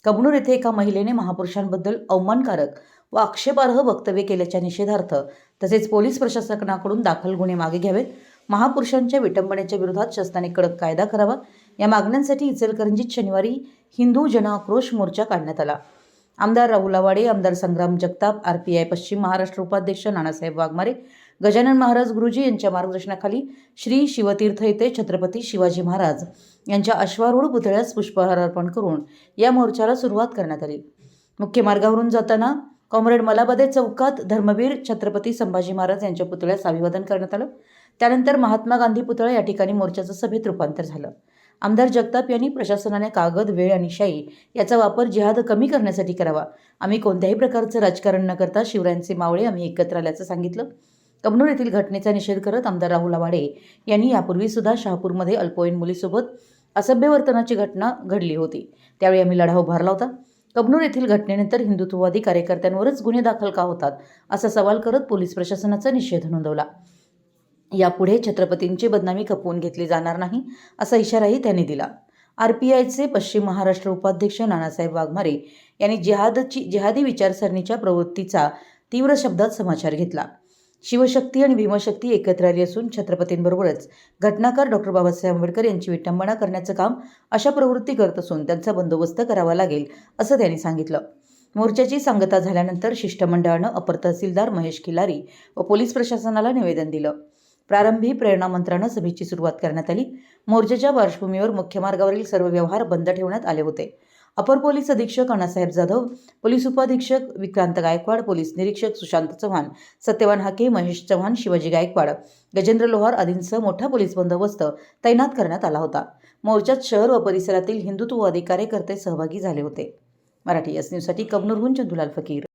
कबनूर येथे एका महिलेने महापुरुषांबद्दल अवमानकारक व आक्षेपार्ह वक्तव्य केल्याच्या निषेधार्थ तसेच पोलीस प्रशासनाकडून दाखल गुन्हे मागे घ्यावेत, महापुरुषांच्या विटंबनेच्या विरोधात शासनाने कडक कायदा करावा या मागण्यांसाठी इचलकरंजीत शनिवारी हिंदू जनआक्रोश मोर्चा काढण्यात आला। आमदार राहुल आवाडे, आमदार संग्राम जगताप, RPI पश्चिम महाराष्ट्र उपाध्यक्ष नानासाहेब वाघमारे, गजानन महाराज गुरुजी यांच्या मार्गदर्शनाखाली श्री शिवतीर्थ येथे छत्रपती शिवाजी महाराज यांच्या अश्वारूढ पुतळ्यास पुष्पहार अर्पण करून या मोर्चाला सुरुवात करण्यात आली। मुख्य मार्गावरून जाताना कॉम्रेड मलाबदे चौकात धर्मवीर छत्रपती संभाजी महाराज यांच्या पुतळ्यास अभिवादन करण्यात आलं। त्यानंतर महात्मा गांधी पुतळा या ठिकाणी मोर्चाचं सभेत रूपांतर झालं। आमदार जगताप यांनी प्रशासनाने कागद, वेळ आणि शाई याचा वापर जिहाद कमी करण्यासाठी करावा। आम्ही कोणत्याही प्रकारचं राजकारण न करता शिवरायांचे मावळे आम्ही एकत्र आल्याचं सांगितलं। कबनूर येथील घटनेचा निषेध करत आमदार राहुल आवाडे यांनी यापूर्वी सुद्धा शहापूरमध्ये अल्पवयीन मुलीसोबत असभ्य वर्तनाची घटना घडली होती, त्यावेळी आम्ही लढा उभारला होता। कबनूर येथील घटनेनंतर हिंदुत्ववादी कार्यकर्त्यांवरच गुन्हे दाखल का होतात असा सवाल करत पोलीस प्रशासनाचा निषेध नोंदवला। यापुढे छत्रपतींची बदनामी खपवून घेतली जाणार नाही असा इशाराही त्यांनी दिला। RPIचे पश्चिम महाराष्ट्र उपाध्यक्ष नानासाहेब वाघमारे यांनी जिहादी विचारसरणीच्या प्रवृत्तीचा तीव्र शब्दात समाचार घेतला। शिवशक्ती आणि भीमशक्ती एकत्र आली असून छत्रपतींबरोबरच घटनाकार डॉक्टर बाबासाहेब आंबेडकर यांची विटंबना करण्याचं काम अशा प्रवृत्ती करत असून त्यांचा बंदोबस्त करावा लागेल असं त्यांनी सांगितलं। मोर्चाची सांगता झाल्यानंतर शिष्टमंडळानं अपर तहसीलदार महेश खिलारी व पोलीस प्रशासनाला निवेदन दिलं। प्रारंभी प्रेरणा मंत्रानं सभेची सुरुवात करण्यात आली। मोर्चाच्या पार्श्वभूमीवर मुख्य मार्गावरील सर्व व्यवहार बंद ठेवण्यात आले होते। अपर पोलीस अधीक्षक अण्णासाहेब जाधव, पोलीस उपाधीक्षक विक्रांत गायकवाड, पोलीस निरीक्षक सुशांत चव्हाण, सत्यवान हाके, महेश चव्हाण, शिवाजी गायकवाड, गजेंद्र लोहार आदींसह मोठा पोलीस बंदोबस्त तैनात करण्यात आला होता। मोर्चात शहर व परिसरातील हिंदुत्ववादी कार्यकर्ते सहभागी झाले होते। मराठी एस न्यूजसाठी कबनूरहून चंदुलाल फकीर।